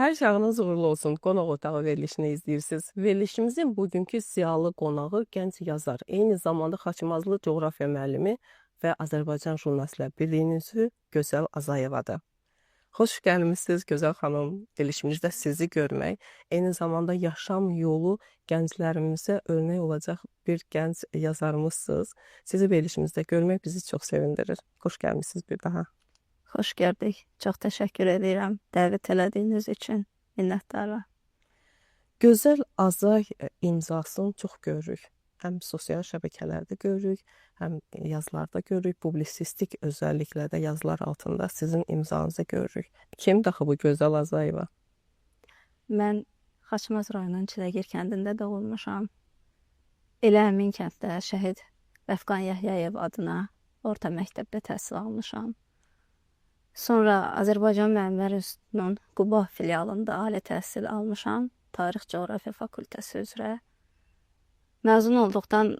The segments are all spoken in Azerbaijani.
Hər şahınız uğurlu olsun. Qonaq otağı verilişini izləyirsiniz. Verilişimizin bugünkü ziyalı qonağı gənc yazar, eyni zamanda Xaçmazlı coğrafiya müəllimi və Azərbaycan Jurnalistlər Birliyinin üzvü Gözəl Azayevadır. Xoş gəlmisiniz Gözəl xanım. Verilişimizdə sizi görmək, eyni zamanda yaşam yolu gənclərimizə örnek olacaq bir gənc yazarımızsınız. Sizi verilişimizdə görmək bizi çox sevindirir. Xoş gəlmisiniz bir daha. Xoş gördük. Çox təşəkkür edirəm dəvət elədiyiniz üçün. Minnətdaram. Gözəl Azay imzasını çox görürük. Həm sosial şəbəkələrdə görürük, həm yazılarda görürük, publisistik özəlliklə də yazılar altında sizin imzanızı görürük. Kimdir axı bu Gözəl Azayeva? Mən Xaçmaz rayonunun Çiləgir kəndində doğulmuşam. Elə həmin kənddə şəhid Vəfqan Yəhyayev adına orta məktəbdə təhsil almışam. Sonra Azərbaycan Müəllimlər İnstitutunun Quba filialında ali təhsil almışam. Tarix Coğrafiya fakültəsi üzrə. Məzun olduqdan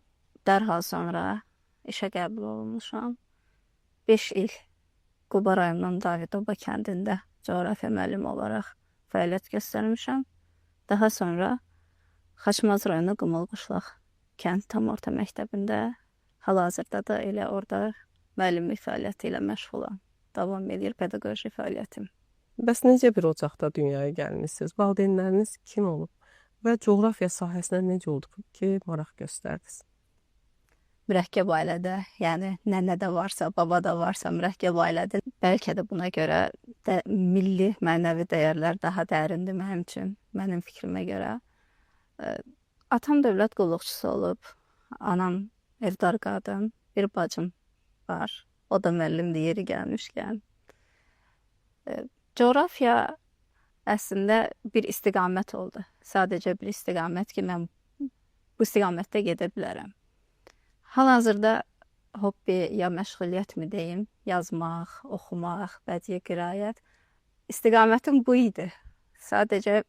dərhal sonra işə qəbul olunmuşam. 5 il Quba rayonunun Davidoba kəndində coğrafiya müəllimi olaraq fəaliyyət göstərmişəm. Daha sonra Xaçmaz rayonu Qımılqışlaq kənd tam orta məktəbində hal-hazırda da elə orada müəllimlik fəaliyyəti ilə məşğulam. Davam edir pedaqoji fəaliyyətim. Bəs necə bir ocaqda dünyaya gəlmisiniz? Valideynləriniz kim olub? Və coğrafiya sahəsinə necə oldu ki, maraq göstərdiniz? Mürəkkəb ailədə, yəni nənədə varsa, babada varsa mürəkkəb ailədə. Bəlkə də buna görə də milli mənəvi dəyərlər daha dərindir mənim üçün, mənim fikrimə görə. Atam dövlət qulluqçusu olub, anam evdar qadın, bir bacım var. O da müəllimdir yeri gəlmişkən. Coğrafiya əslində bir istiqamət oldu. Sadəcə bir istiqamət ki, mən bu istiqamətdə gedə bilərəm. Hal-hazırda hobbi ya məşğuliyyət mi deyim, yazmaq, oxumaq, bədii qiraət. İstiqamətim bu idi. Sadəcə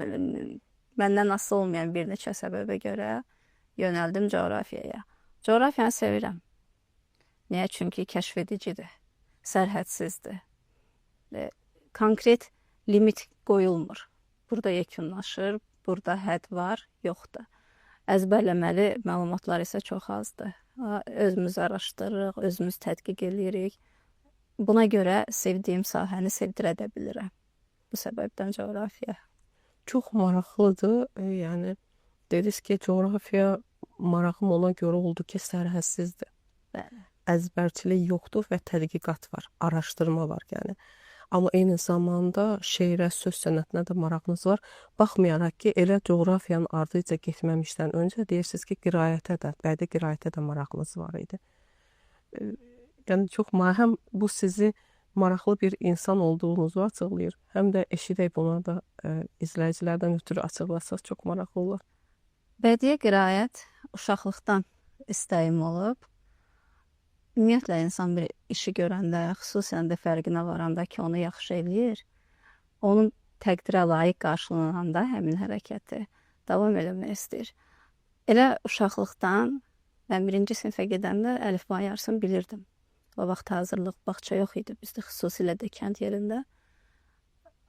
məndən asılı olmayan bir neçə səbəbə görə yönəldim coğrafiyaya. Coğrafiyanı sevirəm. Niyə? Çünki kəşfedicidir, sərhədsizdir. Konkret limit qoyulmur. Burada yekunlaşır, burada hədd var, yoxdur. Əzbərləməli məlumatlar isə çox azdır. Özümüz araşdırırıq, özümüz tədqiq edirik. Buna görə sevdiyim sahəni sevdirə də bilirəm. Bu səbəbdən coğrafiya. Çox maraqlıdır. Yəni dediniz ki, coğrafiya marağım ona görə oldu ki, sərhədsizdir. Bəli. Əzbərçilik yoxdur və tədqiqat var, araşdırma var yəni. Amma eyni zamanda şeirə, söz sənətinə də marağınız var. Baxmayaraq ki, elə coğrafiyanın ardınca getməmişdən öncə deyirsiniz ki, qiraətə də, bədii qiraətə də marağınız var idi. Yəni çox həm bu sizi maraqlı bir insan olduğunuzu açıqlayır, həm də eşidək buna da izləyicilərdən ötürü açıqlasanız çox maraqlı olur. Bədii qiraət uşaqlıqdan istəyim olub. Ümumiyyətlə, insan bir işi görəndə, xüsusən də fərqinə varanda ki, onu yaxşı eləyir, onun təqdirə layiq qarşılananda həmin hərəkəti davam eləmək istəyir. Elə uşaqlıqdan mən 1-ci sinifə gedəndə əlifba yarısını bilirdim. O vaxt hazırlıq bağça yox idi bizdə, xüsusilə də kənd yerində.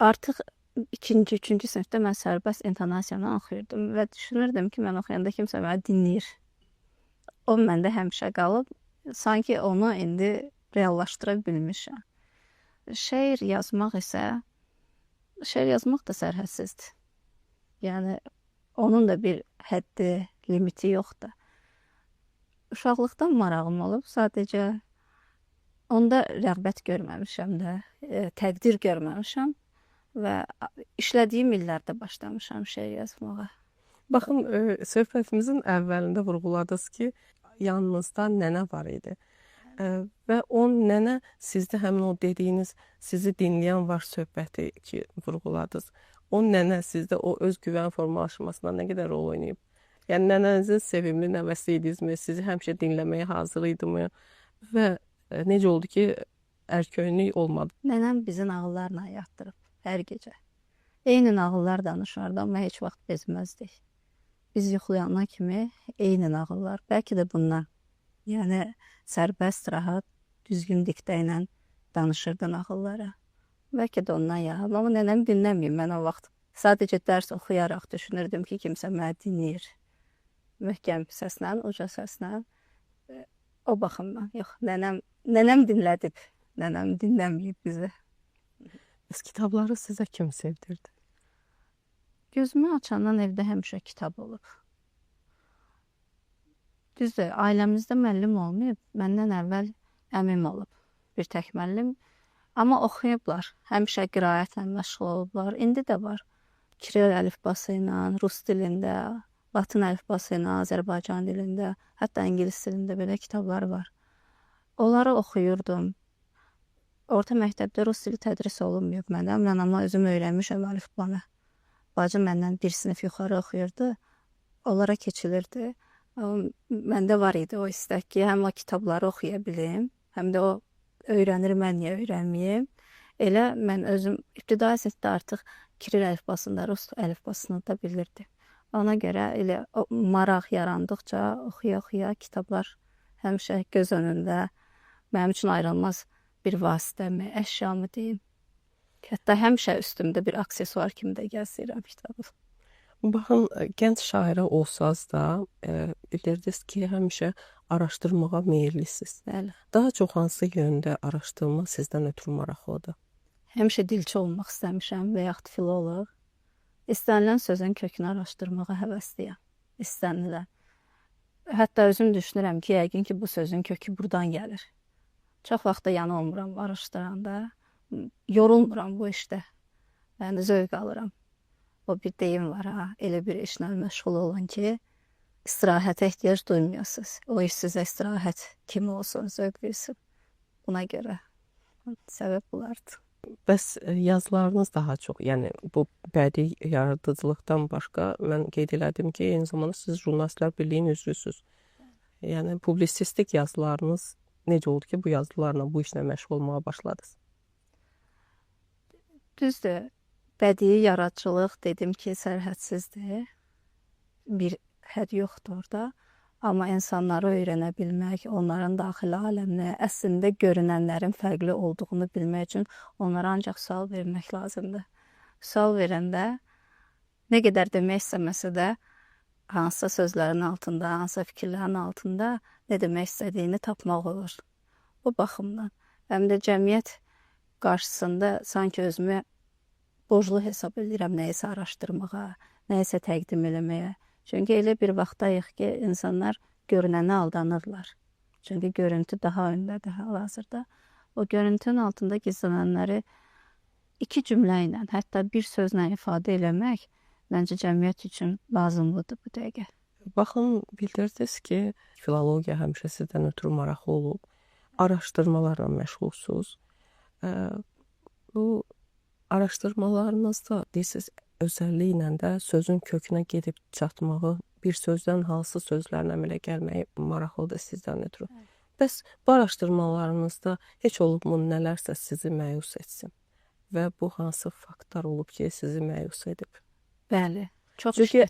Artıq 2-ci, 3-cü sinifdə mən sərbəst intonasiyanı oxuyurdum və düşünürdüm ki, mən oxuyanda kimsə mənə dinləyir. O məndə həmişə qalıb. Sanki onu indi reallaşdıra bilmişəm. Şeir yazmaq da sərhədsizdir. Yəni, onun da bir həddi, limiti yoxdur. Uşaqlıqdan marağım olub, sadəcə onda rəğbət görməmişəm də, təqdir görməmişəm və işlədiyim illərdə başlamışam şeir yazmağa. Baxın, söhbətimizin əvvəlində vurğuladınız ki, yanınızda nənə var idi. Və o nənə sizdə həmin o dediyiniz, sizi dinləyən var söhbəti ki, vurğuladınız. O nənə sizdə o öz güvən formalaşmasına nə qədər rol oynayıb? Yəni, nənənizin sevimli nəvəsi idinizmi? Sizi həmişə dinləməyə hazır idimi? Və necə oldu ki, ərköyünlük olmadı? Nənəm bizi nağıllarla yatdırıb hər gecə. Eyni nağıllar danışardı, amma heç vaxt bezməzdik. Biz yuxulayana kimi eyni nağıllar. Bəlkə də bundan. Yəni, sərbəst, rahat, düzgün diktə ilə danışırdı nağıllara. Bəlkə də ondan yağıb, amma nənəm dinləməyim mən o vaxt. Sadəcə dərs oxuyaraq düşünürdüm ki, kimsə məni dinləyir. Möhkəm səslə, uca səslə. O baxımdan, yox, nənəm dinlədib. Nənəm dinləməyib bizi. Bəs kitabları sizə kim sevdirdi? Gözümü açandan evdə həmişə kitab olub. Düzdür, ailəmizdə müəllim olmayıb, məndən əvvəl əmim olub. Bir tək müəllim. Amma oxuyublar, həmişə qiraətlə məşğul olublar. İndi də var. Kiril əlifbası ilə, rus dilində, latın əlifbası ilə, Azərbaycan dilində, hətta ingilis dilində belə kitablar var. Onları oxuyurdum. Orta məktəbdə rus dili tədris olunmayıb mənə. Mən amma özüm öyrənmişəm əlifbanı. Bacım məndən bir sinif yuxarı oxuyurdu. Onlara keçilirdi. Məndə var idi o istək ki, həm o kitabları oxuya bilim, həm də o öyrənir, mən niyə öyrənməyim. Elə mən özüm ibtidai sinifdə artıq Kiril əlifbasında, rus əlifbasını da bilirdim. Ona görə elə maraq yarandıqca oxuya-oxuya kitablar həmişə göz önündə mənim üçün ayrılmaz bir vasitəmi, əşyamı deyim. Hətta həmişə üstümdə bir aksesuar kimi də gəzdirirəm kitabı. Baxın, gənc şairə olsaz da, bilirdiniz ki, həmişə araşdırmağa meyillisiniz. Bəli. Daha çox hansı yöndə araşdırma sizdən ötürü maraqlıdır? Həmişə dilçi olmaq istəmişəm və yaxud filoloq. İstənilən sözün kökünü araşdırmağa həvəsliyəm. İstənilən. Hətta özüm düşünürəm ki, yəqin ki, bu sözün kökü buradan gəlir. Çox vaxt da yanılmıram araşdıranda. Yorulmuram bu işdə. Yəni zövq alıram. O bir deyim var ha, elə bir işlə məşğul olun ki, istirahətə ehtiyac duymuyorsunuz. O iş sizə istirahət kimi olsun, zövq versin. Buna görə səbəb bulardı. Bəs yazılarınız daha çox, yəni bu bədii yaradıcılıqdan başqa mən qeyd elədim ki, eyni zamanda siz Jurnalistlər Birliyinin üzvüsünüz. Yəni publisistik yazılarınız necə oldu ki, bu yazılarla, bu işlə məşğul olmağa başladınız? Düzdür, bədii yaradıcılıq dedim ki, sərhədsizdir. Bir hədd yoxdur orada. Amma insanları öyrənə bilmək, onların daxili aləminə, əslində görünənlərin fərqli olduğunu bilmək üçün onlara ancaq sual vermək lazımdır. Sual verəndə nə qədər demək istəməsə də hansısa sözlərin altında, hansısa fikirlərin altında nə demək istədiyini tapmaq olur. Bu baxımdan. Həm də cəmiyyət qarşısında sanki özümü borclu hesab edirəm nəyisə araşdırmağa, nəyisə təqdim eləməyə. Çünki elə bir vaxtdayıq ki, insanlar görünənə aldanırlar. Çünki görüntü daha öndədir hal-hazırda. O görüntünün altında gizlənənləri iki cümlə ilə, hətta bir sözlə ifadə eləmək məncə cəmiyyət üçün lazımlıdır bu dəqiqə. Baxın, bildirdiniz ki, filologiya həmişə sizdən ötürü maraqlı olub. Araşdırmalarla məşğulsunuz. Bu araşdırmalarınızda deyirsiniz, özəlliklə də sözün kökünə gedib çatmağı, bir sözdən hansı sözlərlə əmələ gəlməyi maraqlıdır sizdən ötürü. Bəs bu araşdırmalarınızda heç olubmu nələrsə sizi məyus etsin? Və bu hansı faktlar olub ki, sizi məyus edib? Bəli. Çünki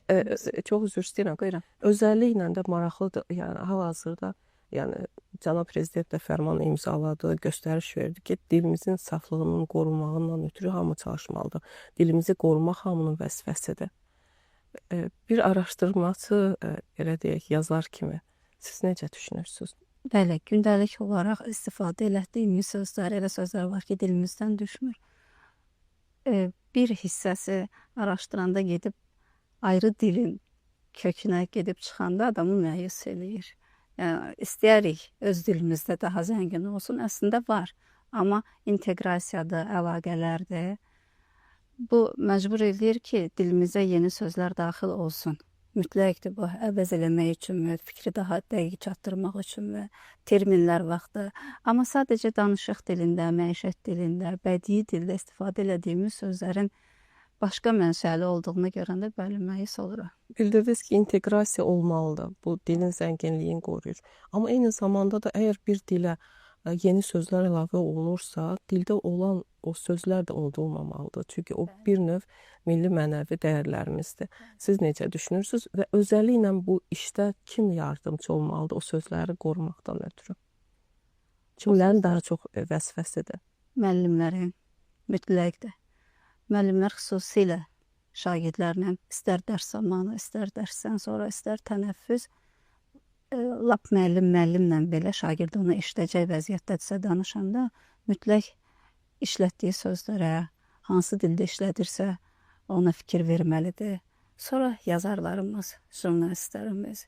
çox üzr istəyirəm. Buyurun. Özəlliklə də maraqlıdır. Yəni hal-hazırda Cənab Prezident də fərman imzaladı, göstəriş verdi ki, dilimizin saflığının qorunmağından ötürü hamı çalışmalıdır. Dilimizi qorumaq hamının vəzifəsidir. Bir araşdırmacı, elə deyək, yazar kimi siz necə düşünürsünüz? Bəli, gündəlik olaraq istifadə etdiyimiz sözlər, elə sözlər var ki, dilimizdən düşmür. Bir hissəsi araşdıranda gedib ayrı dilin kökünə gedib çıxanda adamı məyus eləyir. Yəni, istəyərik öz dilimizdə daha zəngin olsun, əslində var. Amma inteqrasiyadır, əlaqələrdir. Bu məcbur edir ki, dilimizə yeni sözlər daxil olsun. Mütləqdir bu, əvəz eləmək üçünmü, fikri daha dəqiq çatdırmaq üçünmü, terminlər vaxtı. Amma sadəcə danışıq dilində, məişət dilində, bədii dildə istifadə etdiyimiz sözlərin başqa mənşəli olduğunu görəndə bəli, məyus oluram. Bildirdiniz ki, inteqrasiya olmalıdır. Bu dilin zənginliyini qoruyur. Amma eyni zamanda da əgər bir dilə yeni sözlər əlavə olunursa, dildə olan o sözlər də unudulmamalıdır. Çünki o bir növ milli mənəvi dəyərlərimizdir. Siz necə düşünürsünüz və özəlliklə bu işdə kim yardımcı olmalıdır o sözləri qorumaqdan ötürü? Kimlərin daha çox vəzifəsidir? Müəllimlərin, mütləqdir. Müəllimlər xüsusilə şagirdlərlə istər dərs zamanı, istər dərsdən sonra, istər tənəffüs, lap müəllimlə belə şagird onu eşidəcək vəziyyətdədirsə danışanda mütləq işlətdiyi sözlərə, hansı dildə işlədirsə ona fikir verməlidir. Sonra yazarlarımız, jurnalistlərimiz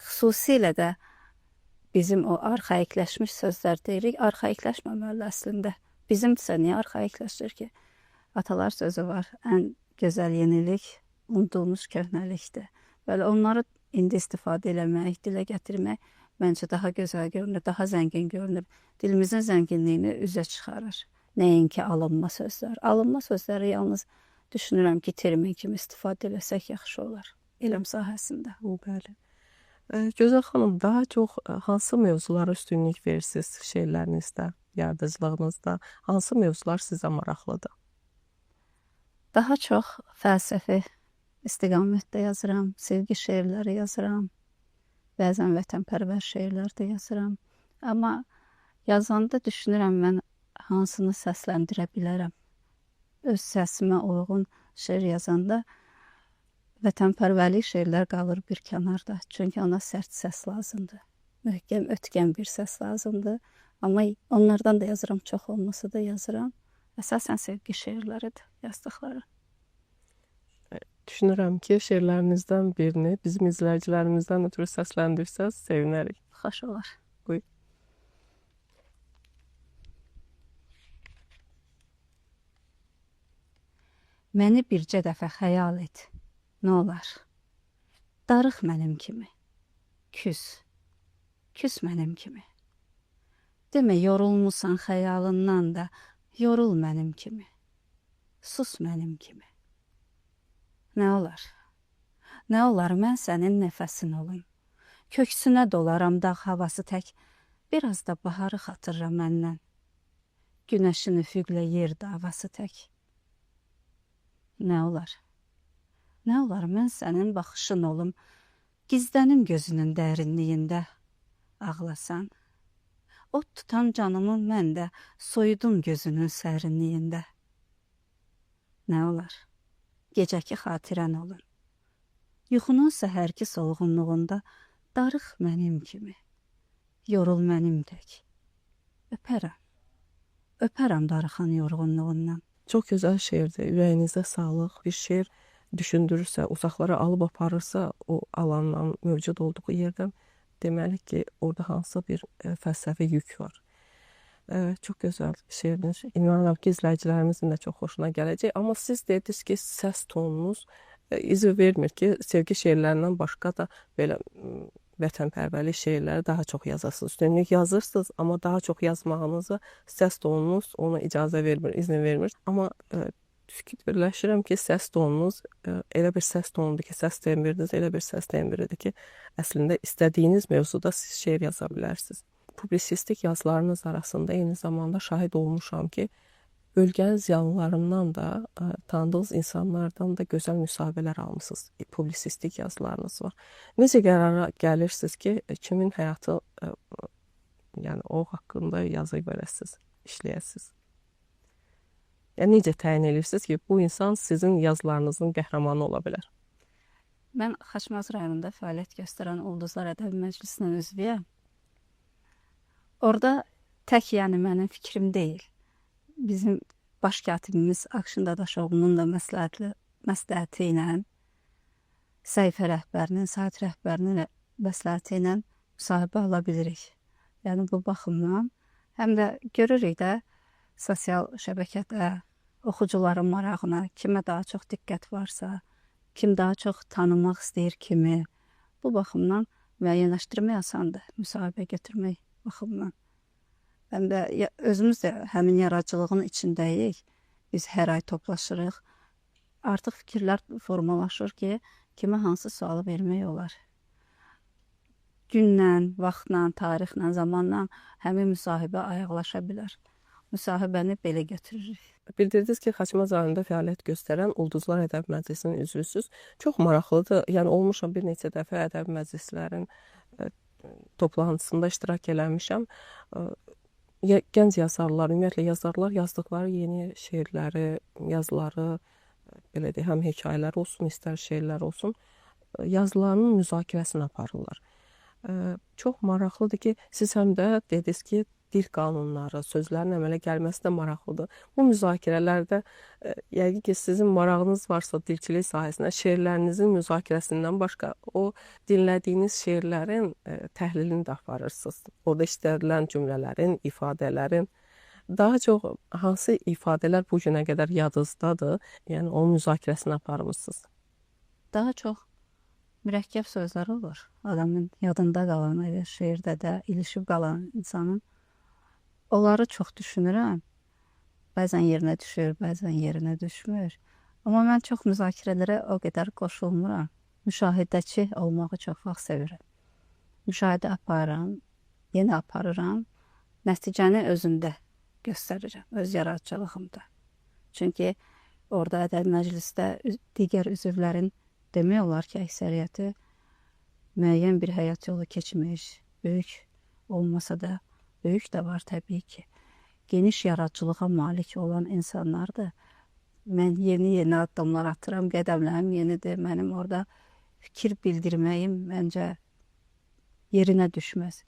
xüsusilə də bizim o arxaikləşmiş sözlər deyirik, arxaikləşməməli əslində. Bizimdirsə niyə arxaikləşir ki? Atalar sözü var, ən gözəl yenilik unudulmuş köhnəlikdir. Belə onları indi istifadə eləmək, dilə gətirmək məncə daha gözəl görünür, daha zəngin görünür. Dilimizin zənginliyini üzə çıxarır. Nəinki alınma sözlər. Alınma sözləri yalnız düşünürəm ki, termin kimi istifadə eləsək yaxşı olar. Elm sahəsində. Bəli. Gözəl xanım, daha çox hansı mövzulara üstünlük verirsiniz şeirlərinizdə, yaradıcılığınızda? Hansı mövzular sizə maraqlıdır? Daha çox fəlsəfi istiqamətdə yazıram, sevgi şeirləri yazıram, bəzən vətənpərvər şeirlər də yazıram. Amma yazanda düşünürəm mən hansını səsləndirə bilərəm. Öz səsimə uyğun şeir yazanda vətənpərvərlik şeirlər qalır bir kənarda. Çünki ona sərt səs lazımdır. Möhkəm, ötkəm bir səs lazımdır. Amma onlardan da yazıram, çox olmasa da yazıram. Əsasən sevgi şeirləridir yazdıqları. Düşünürəm ki, şeirlərinizdən birini bizim izləyicilərimizdən ötürü səsləndirsəz, sevinərik. Xoş olar. Buyur. Məni bircə dəfə xəyal et, nə olar? Darıq mənim kimi, küs mənim kimi. Demə, yorulmusan xəyalından da, yorul mənim kimi, sus mənim kimi. Nə olar? Nə olar, mən sənin nəfəsin olum. Köksünə dolaram dağ havası tək, biraz da baharı xatırla məndən. Günəşin üfüqlə yer davası tək. Nə olar? Nə olar, mən sənin baxışın olum, gizlənim gözünün dərinliyində. Ağlasan, ot tutan canımı mən də soyudum gözünün sərinliyində. Nə olar? Gecəki xatirən olun. Yuxunun səhərki solğunluğunda darıq mənim kimi, yorul mənim tək. Öpərəm darıxan yorğunluğundan. Çox gözəl şeirdir. Ürəyinizdə sağlıq, bir şeir düşündürürsə, uzaqlara alıb aparırsa, o alandan mövcud olduğu yerdən deməli ki, orada hansısa bir fəlsəfi yük var. Çox gözəl şeiriniz. İnanıram ki, izləyicilərimizin də çox xoşuna gələcək. Amma siz dediniz ki, səs tonunuz izin vermir ki, sevgi şeirlərindən başqa da belə vətənpərvərlik şeirləri daha çox yazasınız. Üstünlük yazırsınız, amma daha çox yazmağınıza səs tonunuz ona icazə vermir, izin vermir. Amma fikir birləşirəm ki, səs tonunuz elə bir səs tonudur ki, səs tembiriniz elə bir səs tembiridir ki, əslində istədiyiniz mövzuda siz şeir yaza bilərsiniz. Publisistik yazılarınız arasında eyni zamanda şahid olmuşam ki, bölgənin ziyanlılarından da, tanıdığınız insanlardan da gözəl müsahibələr almışsınız. Publisistik yazılarınız var. Necə qərara gəlirsiniz ki, kimin həyatı, yəni o haqqında yazı verəsiniz, işləyəsiniz? Yəni necə təyin edirsiniz ki, bu insan sizin yazılarınızın qəhrəmanı ola bilər? Mən Xaçmaz rayonunda fəaliyyət göstərən Ulduzlar Ədəbi Məclisinin üzvüyəm. Orada tək yəni mənim fikrim deyil. Bizim baş katibimiz Akşin Dadaşoğlu'nun da məsləhəti ilə, səhifə rəhbərinin, sayt rəhbərinin məsləhəti ilə müsahibə ala bilirik. Yəni bu baxımdan həm də görürük də sosial şəbəkədə oxucuların marağına, kimə daha çox diqqət varsa, kim daha çox tanımaq istəyir kimi, bu baxımdan müəyyənləşdirmək asandır, müsahibə götürmək baxımdan. Həm də özümüz də həmin yaradıcılığın içindəyik, biz hər ay toplaşırıq. Artıq fikirlər formalaşır ki, kimə hansı sualı vermək olar. Günlə, vaxtla, tarixlə, zamanla həmin müsahibə ayaqlaşa bilər. Müsahibəni belə götürürük. Bildirdiniz ki, Xaçmaz rayonunda fəaliyyət göstərən Ulduzlar Ədəbi Məclisinin üzvüsüz. Çox maraqlıdır. Yəni olmuşam bir neçə dəfə ədəbi məclislərin toplantısında iştirak eləmişəm. gənc yazarlar, ümumiyyətlə yazarlar yazdıqları yeni şeirləri, yazıları, belə deyək, həm hekayələr olsun, istər şeirlər olsun, yazılarının müzakirəsini aparırlar. Çox maraqlıdır ki, siz həm də dediniz ki, dil qanunları, sözlərin əmələ gəlməsi də maraqlıdır. Bu müzakirələrdə yəqin ki, sizin marağınız varsa dilçilik sahəsinə, şeirlərinizin müzakirəsindən başqa o dinlədiyiniz şeirlərin təhlilini də aparırsınız. Orada işlədilən cümlələrin, ifadələrin daha çox hansı ifadələr bu günə qədər yadınızdadır? Yəni onun müzakirəsini aparmısınız. Daha çox mürəkkəb sözlər olur. Adamın yadında qalan, şeirdə də ilişib qalan insanın. Onları çox düşünürəm. Bəzən yerinə düşür, bəzən yerinə düşmür. Amma mən çox müzakirələrə o qədər qoşulmuram. Müşahidəçi olmağı çox vaxt sevirəm. Müşahidə aparıram, yenə aparıram. Nəticəni özümdə göstərirəm, öz yaradıcılığımda. Çünki orada ədəbi məclisdə digər üzvlərin demək olar ki, əksəriyyəti müəyyən bir həyat yolu keçmiş, böyük olmasa da, böyük də var təbii ki, geniş yaradıcılığa malik olan insanlardır. Mən yeni addımlar atıram, qədəmlərim yenidir. Mənim orada fikir bildirməyim məncə yerinə düşməz.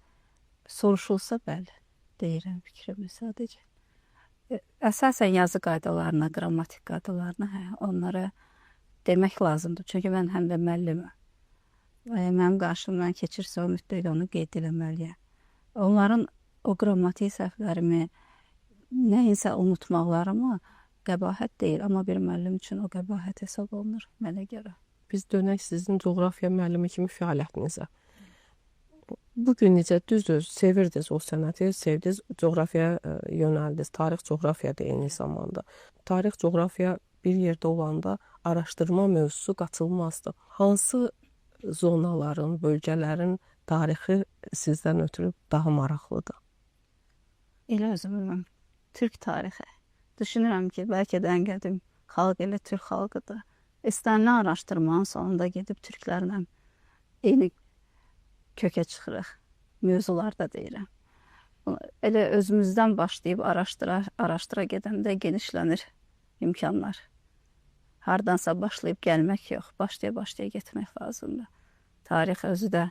Soruşulsa bəli, deyirəm fikrimi sadəcə. Əsasən yazı qaydalarına, qrammatik qaydalarına, onlara demək lazımdır. Çünki mən həm də müəlliməm. Mənim qarşımdan keçirsə o müddət onu qeyd eləməliyəm. Onların o qrammatik səhvlərimi, nəyinsə unutmaqlarımı qəbahət deyil, amma bir müəllim üçün o qəbahət hesab olunur mənə görə. Biz dönək sizin coğrafiya müəllimi kimi fəaliyyətinizə. Bugün necə düzdür, sevirdiniz o sənəti, sevdiniz, coğrafiyaya yönəldiniz, tarix coğrafiya da eyni zamanda. Tarix coğrafiya bir yerdə olanda araşdırma mövzusu qaçılmazdır. Hansı zonaların, bölgələrin tarixi sizdən ötürü daha maraqlıdır? Elə özümün Türk tarixi. Düşünürəm ki, bəlkə də ən qədim xalq elə Türk xalqıdır. İstənilən araşdırmanın sonunda gedib türklərlə eyni kökə çıxırıq. Mövzularda deyirəm. Elə özümüzdən başlayıb araşdıra gedəndə genişlənir imkanlar. Hardansa başlayıb gəlmək yox, başlaya getmək lazımdır. Tarix özü də,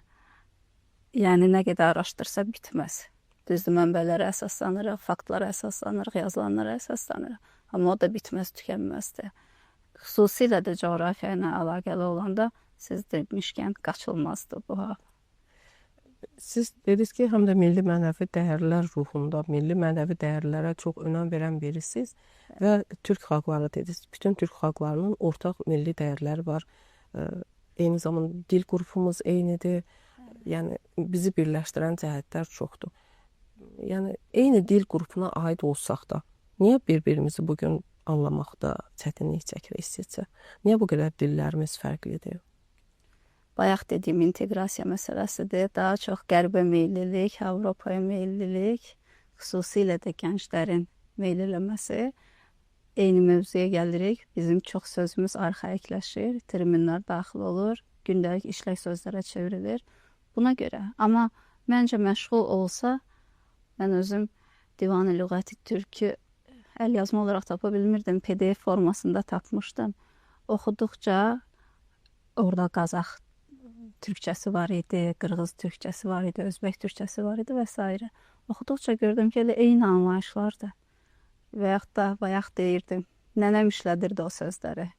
yəni nə qədər araşdırsa bitməz. Düzdür, mənbələrə əsaslanırıq, faktlara əsaslanırıq, yazılanlara əsaslanırıq. Amma o da bitməz, tükənməzdir. Xüsusilə də coğrafiya ilə əlaqəli olanda siz demişkən qaçılmazdır bu hal. Siz dediniz ki, həm də milli mənəvi dəyərlər ruhunda, milli mənəvi dəyərlərə çox önəm verən birisiniz və Türk xalqları dediniz. Bütün Türk xalqlarının ortaq milli dəyərləri var. Eyni zamanda dil qrupumuz eynidir. Yəni bizi birləşdirən cəhətlər çoxdur. Yəni eyni dil qrupuna aid olsaq da, niyə bir-birimizi bugün anlamaqda çətinlik çəkirik sizcə? Niyə bu qədər dillərimiz fərqlidir? Bayaq dediyim inteqrasiya məsələsidir. Daha çox qərbə meyillilik, Avropaya meyillilik, xüsusilə də gənclərin meyil eləməsi. Eyni mövzuya gəlirik. Bizim çox sözümüz arxaikləşir, terminlər daxil olur, gündəlik işlək sözlərə çevrilir. Buna görə. Amma məncə məşğul olsa, mən özüm Divan-ı Lüğəti Türkü əl yazma olaraq tapa bilmirdim. PDF formasında tapmışdım. Oxuduqca orada Qazax türkçəsi var idi, Qırğız türkçəsi var idi, Özbək türkçəsi var idi və s. Oxuduqca gördüm ki, elə eyni anlayışlardır. Və yaxud da bayaq deyirdim, nənəm işlədirdi o sözləri.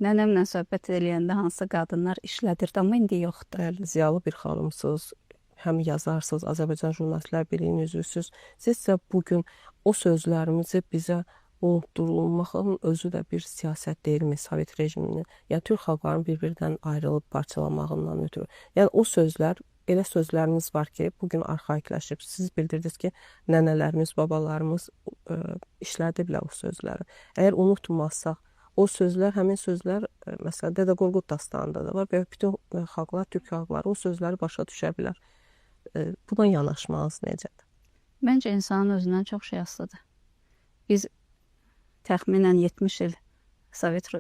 Nənəmlə söhbət eləyəndə hansı qadınlar işlədirdi, amma indi yoxdur. Bəli, ziyalı bir xanımsınız, həm yazarsınız, Azərbaycan Jurnalistlər Birliyinin üzvüsünüz. Sizcə bugün o sözlərimizi bizə unutdurulmağın özü də bir siyasət deyilmi Sovet rejiminin? Yəni Türk xalqlarının bir-birindən ayrılıb parçalamağından ötürü. Yəni o sözlər, elə sözlərimiz var ki, bugün arxaikləşib. Siz bildirdiniz ki, nənələrimiz, babalarımız işlədiblər o sözləri. Əgər unutmazsaq, o sözlər, həmin sözlər, məsələn, Dədə Qorqud dastanında da var və bütün xalqlar, Türk xalqları o sözləri başa düşə bilər. Buna yanaşmanız necədir? Məncə insanın özündən çox şey asılıdır. Biz təxminən 70 il Sovet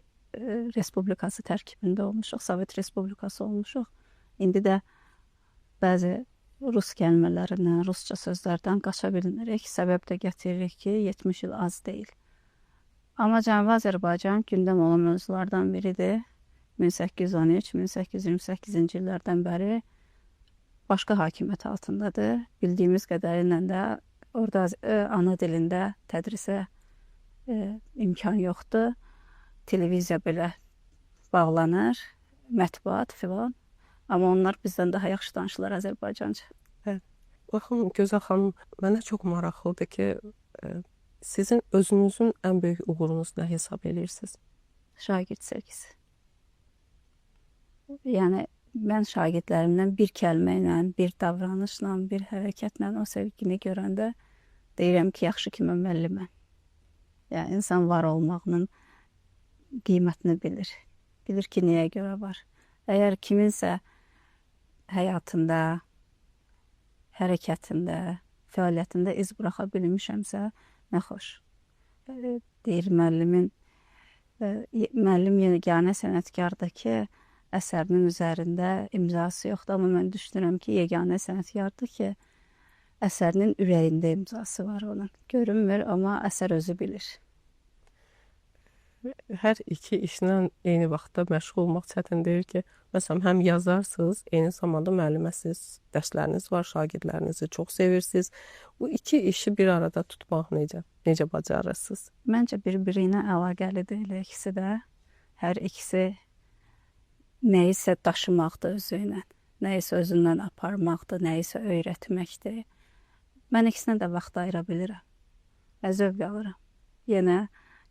Respublikası tərkibində olmuşuq, Sovet Respublikası olmuşuq. İndi də bəzi rus kəlmələrindən, rusca sözlərdən qaça bilmirik. Səbəb də gətiririk ki, 70 il az deyil. Amma Cənubi Azərbaycan gündəm olan mövzulardan biridir. 1813-1828-ci illərdən bəri başqa hakimiyyət altındadır. Bildiyimiz qədərilə də orada ana dilində tədrisə imkan yoxdur. Televiziya belə bağlanır, mətbuat filan. Amma onlar bizdən daha yaxşı danışırlar Azərbaycanca. Baxın, Gözəl xanım, mənə çox maraqlıdır ki, sizin özünüzün ən böyük uğurunuz nə hesab edirsiniz? Şagird sevgisi. Yəni, mən şagirdlərimdən bir kəlmə ilə, bir davranışla, bir hərəkətlə o sevgini görəndə deyirəm ki, yaxşı ki, mən müəlliməm. Yəni, insan var olmağının qiymətini bilir. Bilir ki, niyə görə var. Əgər kiminsə həyatında, hərəkətində, fəaliyyətində iz buraxa bilmişəmsə, nə xoş. Deyir müəllim yeganə sənətkardır ki, əsərinin üzərində imzası yoxdur, amma mən düşünürəm ki, yeganə sənətkardır ki, əsərinin ürəyində imzası var onun. Görünmür, amma əsər özü bilir. Hər iki işlə eyni vaxtda məşğul olmaq çətin deyil ki, məsələn, həm yazarsınız, eyni zamanda müəlliməsiz, dərsləriniz var, şagirdlərinizi çox sevirsiniz. Bu iki işi bir arada tutmaq necə bacarırsınız? Məncə bir-biri ilə əlaqəlidir elə ikisi də. Hər ikisi nəyisə daşımaqdır özü ilə, nəyisə özündən aparmaqdır, nəyisə öyrətməkdir. Mən ikisinə də vaxt ayıra bilirəm. Zövq alıram. Yəni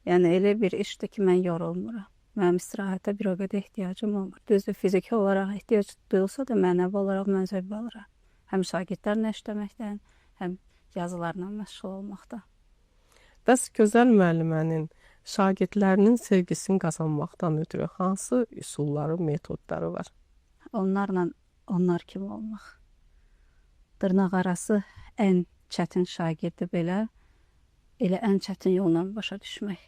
elə bir işdir ki, mən yorulmuram. Mənim istirahətə bir o qədər ehtiyacım olmur. Düzdür, fiziki olaraq ehtiyac duyulsa da mənəvi olaraq mən zövq alıram. Həm şagirdlərlə işləməkdən, həm yazılarla məşğul olmaqdan. Bəs Gözəl müəllimənin şagirdlərinin sevgisini qazanmaqdan ötürü hansı üsulları, metodları var? Onlar kimi olmaq. Dırnaqarası ən çətin şagirdi belə, elə ən çətin yolla başa düşmək.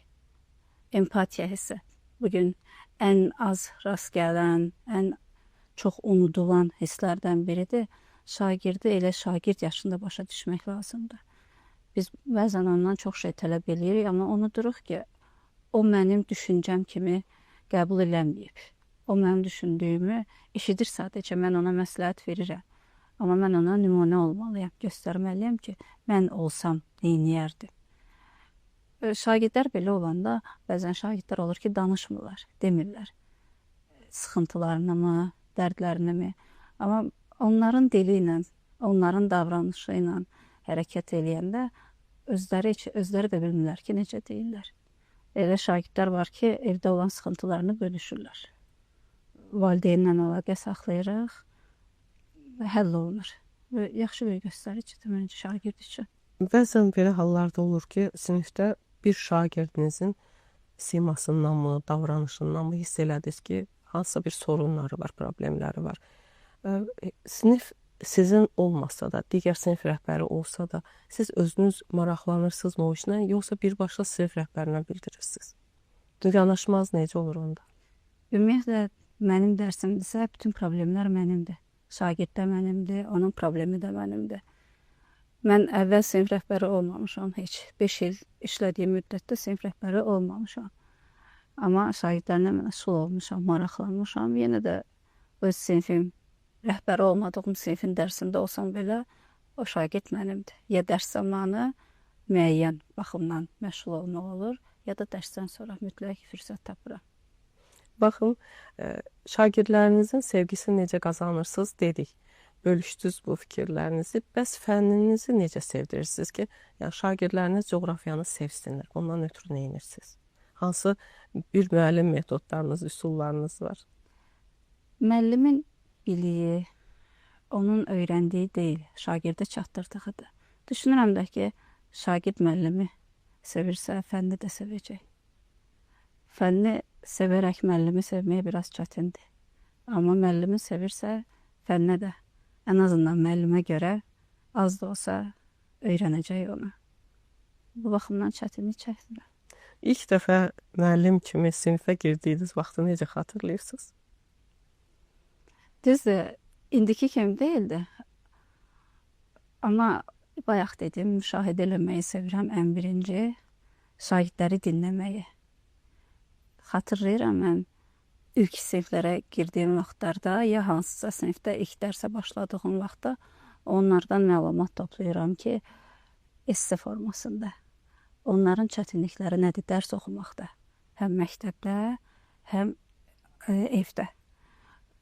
Empatiya hissi. Bugün ən az rast gələn, ən çox unudulan hisslərdən biridir. Şagirdi elə şagird yaşında başa düşmək lazımdır. Biz bəzən ondan çox şey tələb edirik, amma unuduruq ki, o mənim düşüncəm kimi qəbul eləməyib. O mənim düşündüyümü eşidir sadəcə, mən ona məsləhət verirəm. Amma mən ona nümunə olmalıyam, göstərməliyəm ki, mən olsam neyniyərdim. Şagirdlər belə olanda, bəzən şagirdlər olur ki, danışmırlar, demirlər. Sıxıntılarını mı, dərdlərini mi? Amma onların dili ilə, onların davranışı ilə hərəkət eləyəndə özləri də bilmirlər ki, necə deyirlər. Elə şagirdlər var ki, evdə olan sıxıntılarını bölüşürlər. Valideynlə əlaqə saxlayırıq, həll olunur. Yaxşı bir göstəricidir məncə şagird üçün. Bəzən belə hallarda olur ki, sinifdə bir şagirdinizin simasından mı, davranışından mı hiss elədiniz ki, hansısa bir sorunları var, problemləri var. Sinif sizin olmasa da, digər sinif rəhbəri olsa da, siz özünüz maraqlanırsınız o işlə, yoxsa birbaşa sinif rəhbərinə bildirirsiniz? Yanaşmaz necə olur onda? Ümumiyyətlə, mənim dərsimdirsə, bütün problemlər mənimdir. Şagird də mənimdir, onun problemi də mənimdir. Mən əvvəl sinif rəhbəri olmamışam heç. 5 il işlədiyim müddətdə sinif rəhbəri olmamışam. Amma şagirdlərlə məşğul olmuşam, maraqlanmışam. Yenə də öz sinifim, rəhbəri olmadığım sinifin dərsində olsam belə, o şagird mənimdir. Ya dərs zamanı müəyyən baxımdan məşğul olmaq olur, ya da dərsdən sonra mütləq fürsət tapıram. Baxın, şagirdlərinizin sevgisini necə qazanırsınız dedik. Bölüşdünüz bu fikirlərinizi. Bəs fənninizi necə sevdirirsiniz ki, yəni şagirdləriniz coğrafiyanı sevsinlər? Ondan ötürü nə edirsiniz? Hansı bir müəllim metodlarınız, üsullarınız var? Müəllimin biliyi, onun öyrəndiyi deyil, şagirdə çatdırdığıdır. Düşünürəm də ki, şagird müəllimi sevirsə, fənni də sevəcək. Fənni sevərək müəllimi sevmək biraz çətindir. Amma müəllimi sevirsə, fənnə də ən azından müəllimə görə az da olsa öyrənəcək onu. Bu baxımdan çətinlik çəkmirəm. İlk dəfə müəllim kimi sinifə girdiyiniz vaxtı necə xatırlayırsınız? Düzdür, indiki kimi deyildi. Amma bayaq dedim, müşahidə eləməyi sevirəm ən birinci, şagirdləri dinləməyi. Xatırlayıram mən ilk siniflərə girdiyim vaxtlarda, ya hansısa sinifdə ilk dərsə başladığım vaxtda onlardan məlumat toplayıram ki, esse formasında. Onların çətinlikləri nədir dərs oxumaqda? Həm məktəbdə, həm evdə.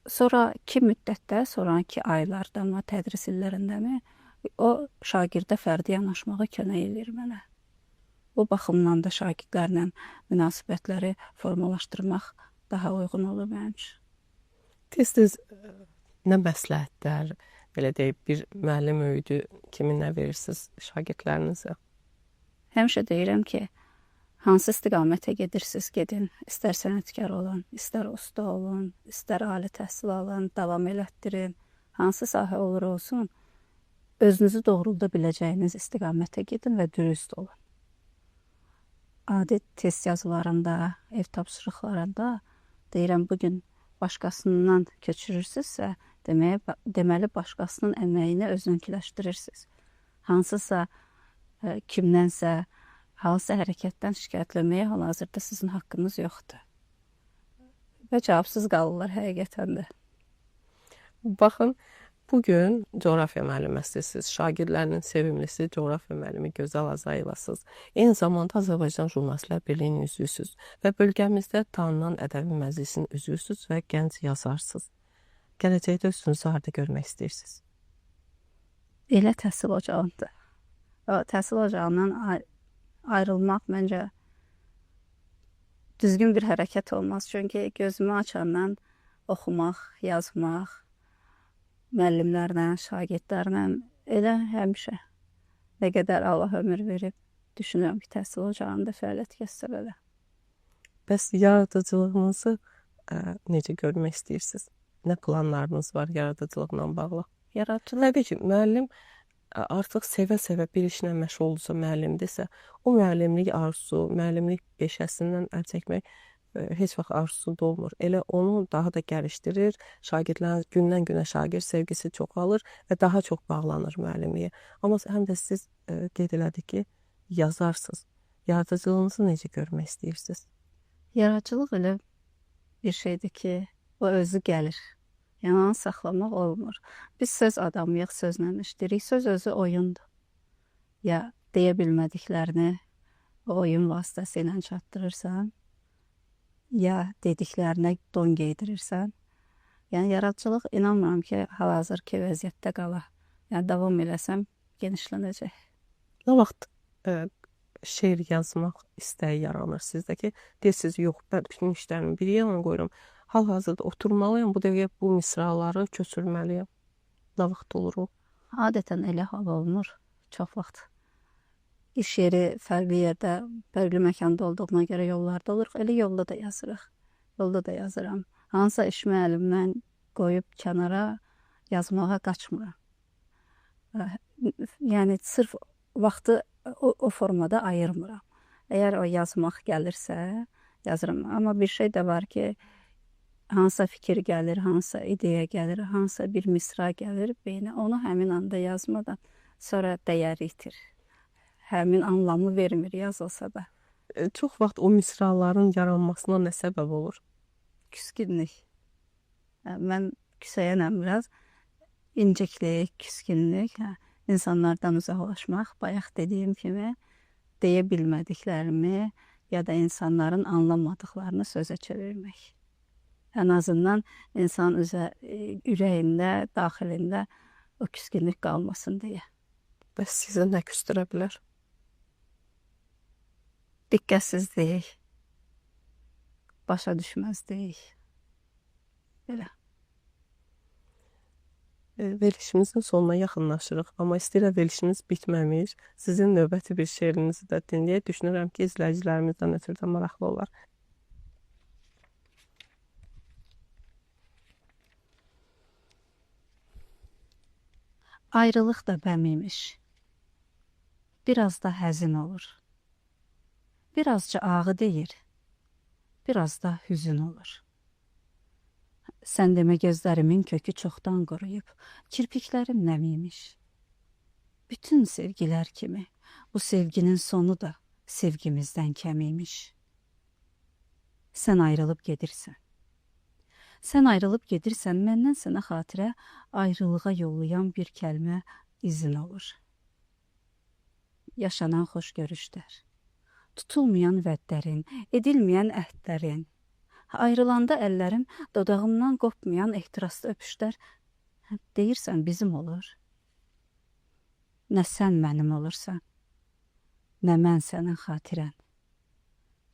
Sonraki müddətdə, sonraki aylarda mı, tədris illərində mi, o şagirdə fərdi yanaşmağa kömək edir mənə. Bu baxımdan da şagirdlərlə münasibətləri formalaşdırmaq daha uyğun olur mənim üçün. Tez-tez nə məsləhətlər, belə deyib, bir müəllim öydü kimi nə verirsiniz şagirdlərinizə? Həmişə deyirəm ki, hansı istiqamətə gedirsiniz, gedin. İstər sənətkar olun, istər usta olun, istər ali təhsil alın, davam elətdirin. Hansı sahə olur olsun, özünüzü doğrulda biləcəyiniz istiqamətə gedin və dürüst olun. Adi test yazılarında, ev tapşırıqlarında deyirəm, bugün başqasından köçürürsünüzsə, deməli başqasının əməyini özünkiləşdirirsiniz. Hansısa kimdənsə, hansısa hərəkətdən şikayətlənməyə hal-hazırda sizin haqqınız yoxdur. Və cavabsız qalırlar həqiqətən də. Baxın, bugün coğrafiya müəlliməsisiniz, şagirdlərinin sevimlisi coğrafiya müəllimi Gözəl Azayevasınız. Eyni zamanda Azərbaycan Jurnalistlər Birliyinin üzvüsünüz və bölgəmizdə tanınan ədəbi məclisinin üzvüsünüz və gənc yazarsınız. Gələcəkdə özünüzü harda görmək istəyirsiniz? Elə təhsil ocağında. O təhsil ocağından ayrılmaq məncə düzgün bir hərəkət olmaz. Çünki gözümü açandan oxumaq, yazmaq, müəllimlərlə, şagirdlərlə elə həmişə nə qədər Allah ömür verib düşünürəm ki, təhsil ocağında fəaliyyət göstərərəm. Bəs yaradıcılığınızı necə görmək istəyirsiniz? Nə planlarınız var yaradıcılıqla bağlı? Təbii ki, müəllim artıq sevə-sevə bir işlə məşğul olursa, müəllimdirsə, o müəllimlik arzusu, müəllimlik peşəsindən əl çəkmək heç vaxt arzusunda olmur. Elə onu daha da gəlişdirir, şagirdlərin gündən-günə şagird sevgisi çoxalır və daha çox bağlanır müəllimliyə. Amma həm də siz qeyd elədik ki, yazarsınız. Yaradıcılığınızı necə görmək istəyirsiniz? Yaradıcılıq elə bir şeydir ki, o özü gəlir. Yəni, onu saxlamaq olmur. Biz söz adamıyıq, sözlə işləyirik. Söz özü oyundur. Ya deyə bilmədiklərini o oyun vasitəsilə çatdırırsan, ya dediklərinə don geydirirsən. Yəni, yaradıcılıq inanmıram ki, hal-hazırki vəziyyətdə qala. Yəni, davam eləsəm, genişlənəcək. Nə vaxt şeir yazmaq istəyi yaranır sizdə ki, deyirsiniz, yox, mən bütün işlərimi bir yana qoyuram. Hal-hazırda oturmalıyam, bu dəqiqə bu misraları köçürməliyəm. Nə vaxt olur o? Adətən elə hal olunur. Çox vaxt iş yeri fərqli yerdə, fərqli məkanda olduğuna görə yollarda oluruq. Elə yolda da yazırıq. Yolda da yazıram. Hansısa iş müəllimdən qoyub kənara yazmağa qaçmıram. Yəni, sırf vaxtı o formada ayırmıram. Əgər o yazmaq gəlirsə, yazıram. Amma bir şey də var ki, hansısa fikir gəlir, hansısa ideya gəlir, hansısa bir misra gəlir beyinə, onu həmin anda yazmadan sonra dəyər itir. Həmin anlamı vermir yazılsa da. Çox vaxt o misraların yaranmasına nə səbəb olur? Küskünlük. Mən küsəyənəm biraz. İnciklik, küskünlük, insanlardan uzaqlaşmaq, bayaq dediyim kimi deyə bilmədiklərimi ya da insanların anlamadıqlarını sözə çevirmək. Ən azından insan ürəyində, daxilində o küskünlük qalmasın deyə. Bəs sizə nə küstürə bilər? Diqqətsizlik, başa düşməzlik. Belə. Verilişimizin sonuna yaxınlaşırıq, amma istəyirəm verilişimiz bitməmiş. Sizin növbəti bir şeirinizi də dinləyək. Düşünürəm ki, izləyicilərimizdən ötürü də maraqlı olar. Ayrılıq da bəm imiş. Biraz da həzin olur. Birazca ağı deyir. Biraz da hüzün olur. Sən demə gözlərimin kökü çoxdan quruyub, kirpiklərim nəm imiş. Bütün sevgilər kimi bu sevginin sonu da sevgimizdən kəm imiş. Sən ayrılıb gedirsən. Sən ayrılıb gedirsən, məndən sənə xatirə ayrılığa yollayan bir kəlmə izin olur. Yaşanan xoş görüşlər, tutulmayan vədlərin, edilməyən əhdlərin, ayrılanda əllərim, dodağımdan qopmayan ehtiraslı öpüşlər, deyirsən bizim olur. Nə sən mənim olursan, nə mən sənin xatirən.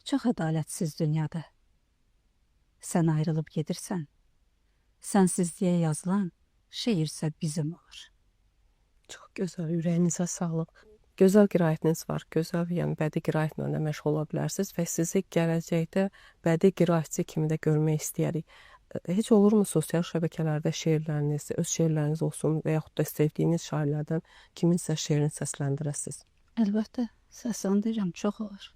Çox ədalətsiz dünyada. Sən ayrılıb gedirsən, sənsizliyə yazılan şeirsə bizim olur. Çox gözəl, ürəyinizə sağlıq. Gözəl qiraətiniz var, gözəl, yəni bədii qiraətlə də məşğul ola bilərsiniz və sizi gələcəkdə bədii qiraətçi kimi də görmək istəyirik. Heç olurmu sosial şəbəkələrdə şeirləriniz, öz şeirləriniz olsun və yaxud da sevdiyiniz şairlərdən kiminsə şeirini səsləndirəsiniz? Əlbəttə, səsləndirirəm, çox olur.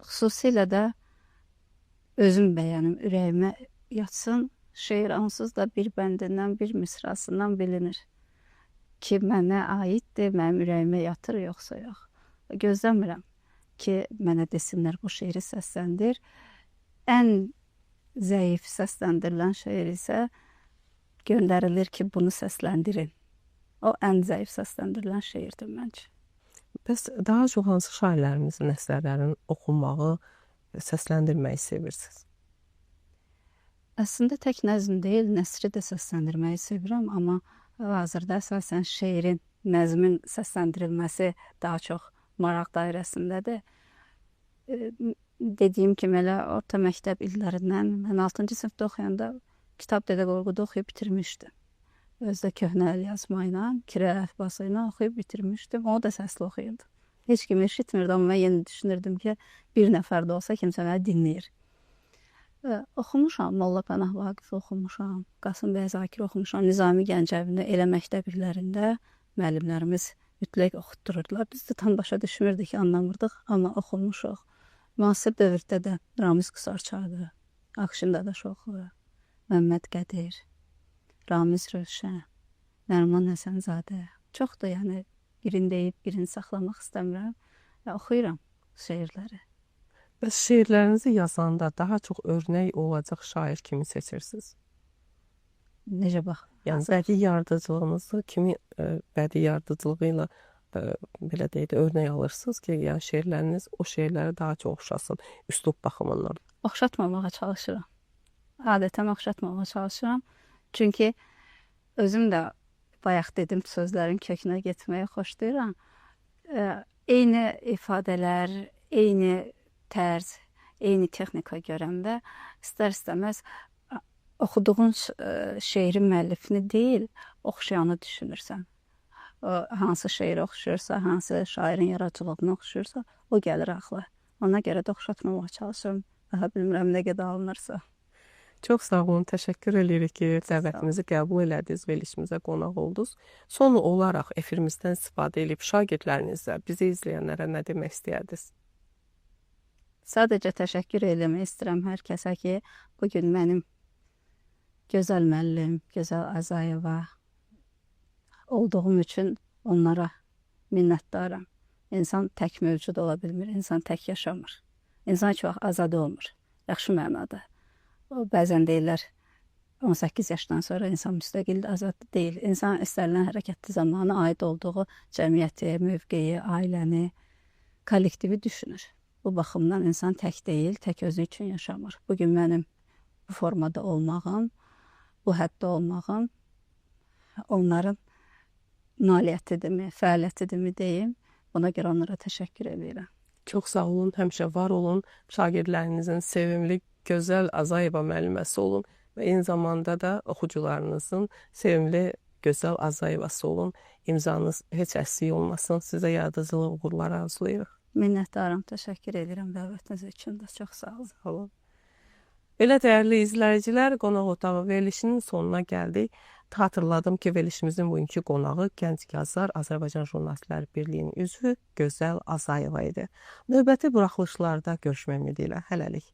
Xüsusilə də özüm bəyənim, ürəyimə yatsın, şeir onsuz da bir bəndindən, bir misrasından bilinir ki, mənə aiddir, mənim ürəyimə yatır, yoxsa yox. Gözləmirəm ki, mənə desinlər bu şeiri səsləndir. Ən zəif səsləndirilən şeir isə göndərilir ki, bunu səsləndirin. O ən zəif səsləndirilən şeirdir məncə. Bəs daha çox hansı şairlərimizin əsərlərini oxumağı, səsləndirməyi sevirsiniz? Əslində tək nəzm deyil, nəsri də səsləndirməyi sevirəm, amma hazırda əsasən şeirin, nəzmin səsləndirilməsi daha çox maraq dairəsindədir. Dediyim kimi elə orta məktəb illərindən mən 6-cı sinifdə oxuyanda kitab Dədə Qorqudu oxuyub bitirmişdim. Özdə köhnə əl yazma ilə, kirə əlifbası ilə oxuyub bitirmişdim. O da səsli oxuyurdu. Heç kim eşitmirdi, amma mən yenə düşünürdüm ki, bir nəfər də olsa kimsə məni dinləyir. Oxumuşam, Molla Pənah Vaqifi oxumuşam, Qasım bəy Zakir oxumuşam, Nizami Gəncəvini elə məktəb illərində müəllimlərimiz mütləq oxutdururdular. Biz də tam başa düşmürdük, anlamırdıq, amma oxumuşuq. Müasir dövrdə də Ramiz Qusarçadı, Akşin Dadaşoğlu, Məmməd Qədir, Ramiz Rövşən, Nərman Həsənzadə. Çoxdur, yəni birini deyib, birini saxlamaq istəmirəm və oxuyuram şeirləri. Bəs şeirlərinizi yazanda daha çox örnək olacaq şair kimi seçirsiniz? Necə bax? Yəni bədii yaradıcılığınızı kimi bədii yaradıcılığı ilə belə deyək də örnək alırsınız ki, yəni şeirləriniz o şeirlərə daha çox oxşasın, üslub baxımından. Oxşatmamağa çalışıram. Adətən oxşatmamağa çalışıram. Çünki özüm də bayaq dedim sözlərin kökünə getməyi xoşlayıram. Eyni ifadələr, eyni tərz, eyni texnika görəndə istər-istəməz oxuduğun şeirin müəllifini deyil, oxşayanı düşünürsən. Hansı şeir oxşuyursa, hansı şairin yaradıcılığına oxşuyursa, o gəlir ağla. Ona görə də oxşatmamağa çalışıram. Daha bilmirəm nə qədər alınırsa. Çox sağ olun, təşəkkür edirik ki, dəvətimizi qəbul elədiniz, verilişimizə qonaq oldunuz. Son olaraq efirimizdən istifadə edib şagirdlərinizə, bizi izləyənlərə nə demək istəyərdiniz? Sadəcə təşəkkür eləmək istəyirəm hər kəsə ki, bugün mənim gözəl müəllim, gözəl Azayeva olduğum üçün onlara minnətdaram. İnsan tək mövcud ola bilmir, insan tək yaşamır. İnsan çox azad olmur, yaxşı mənada. Bəzən deyirlər, 18 yaşdan sonra insan müstəqil azad deyil. İnsan istənilən hərəkətli zamanı aid olduğu cəmiyyəti, mövqeyi, ailəni, kollektivi düşünür. Bu baxımdan insan tək deyil, tək özü üçün yaşamır. Bugün mənim bu formada olmağım, bu həddə olmağım onların nailiyyətidirmi, fəaliyyətidirmi deyim. Buna görə onlara təşəkkür edirəm. Çox sağ olun, həmişə var olun. Şagirdlərinizin sevimli, gözəl Azayeva müəlliməsi olun və eyni zamanda da oxucularınızın sevimli, gözəl Azayevası olun. İmzanız heç əksik olmasın. Sizə yaradıcılıq uğurları arzulayırıq. Minnətdaram, təşəkkür edirəm dəvətiniz üçün də. Çox sağ olun. Sağ olun. Belə dəyərli izləyicilər, qonaq otağı verilişinin sonuna gəldik. Xatırladım ki, verilişimizin bugünkü qonağı gənc yazar Azərbaycan Jurnalistlər Birliyinin üzvü Gözəl Azayeva idi. Növbəti buraxılışlarda görüşmək ümidi ilə hələlik.